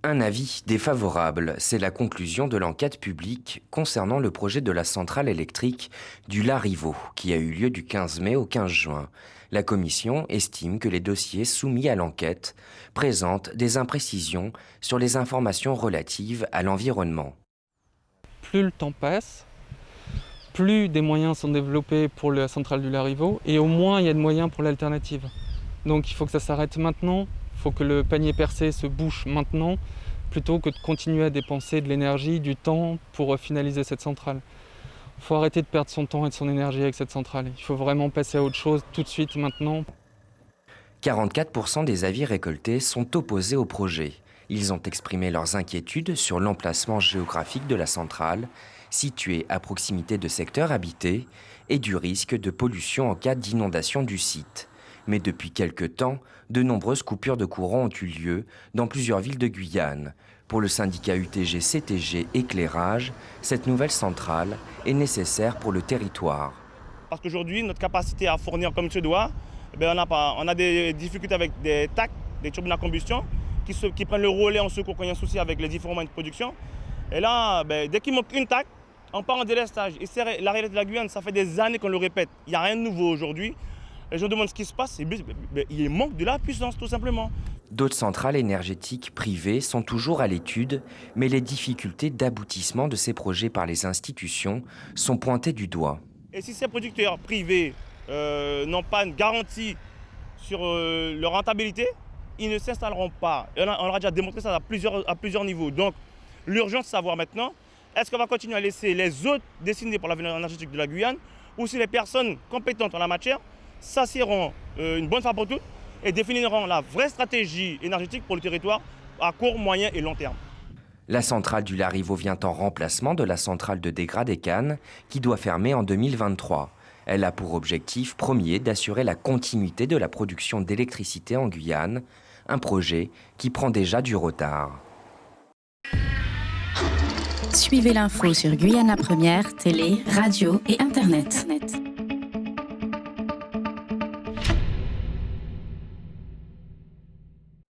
Un avis défavorable, c'est la conclusion de l'enquête publique concernant le projet de la centrale électrique du Larivot, qui a eu lieu du 15 mai au 15 juin. La commission estime que les dossiers soumis à l'enquête présentent des imprécisions sur les informations relatives à l'environnement. Plus le temps passe, plus des moyens sont développés pour la centrale du Larivot, et au moins il y a de moyens pour l'alternative. Donc il faut que ça s'arrête maintenant. Il faut que le panier percé se bouche maintenant, plutôt que de continuer à dépenser de l'énergie, du temps pour finaliser cette centrale. Il faut arrêter de perdre son temps et de son énergie avec cette centrale. Il faut vraiment passer à autre chose tout de suite, maintenant. 44% des avis récoltés sont opposés au projet. Ils ont exprimé leurs inquiétudes sur l'emplacement géographique de la centrale, située à proximité de secteurs habités, et du risque de pollution en cas d'inondation du site. Mais depuis quelque temps, de nombreuses coupures de courant ont eu lieu dans plusieurs villes de Guyane. Pour le syndicat UTG-CTG Éclairage, cette nouvelle centrale est nécessaire pour le territoire. Parce qu'aujourd'hui, notre capacité à fournir comme il se doit, on a des difficultés avec des TAC, des turbines à combustion, qui prennent le relais en secours quand il y a un souci avec les différents moyens de production. Et là, dès qu'il manque une TAC, on part en délestage. Et c'est la réalité de la Guyane, ça fait des années qu'on le répète. Il n'y a rien de nouveau aujourd'hui. Les gens demandent ce qui se passe, il manque de la puissance tout simplement. D'autres centrales énergétiques privées sont toujours à l'étude, mais les difficultés d'aboutissement de ces projets par les institutions sont pointées du doigt. Et si ces producteurs privés n'ont pas une garantie sur leur rentabilité, ils ne s'installeront pas. Et on leur a déjà démontré ça à plusieurs niveaux. Donc l'urgence, c'est de savoir maintenant, est-ce qu'on va continuer à laisser les autres décider pour l'avenir énergétique de la Guyane, ou si les personnes compétentes en la matière s'assieront une bonne fois pour toutes et définiront la vraie stratégie énergétique pour le territoire à court, moyen et long terme. La centrale du Larivot vient en remplacement de la centrale de Dégrad des Cannes qui doit fermer en 2023. Elle a pour objectif premier d'assurer la continuité de la production d'électricité en Guyane, un projet qui prend déjà du retard. Suivez l'info sur Guyana Première, télé, radio et internet.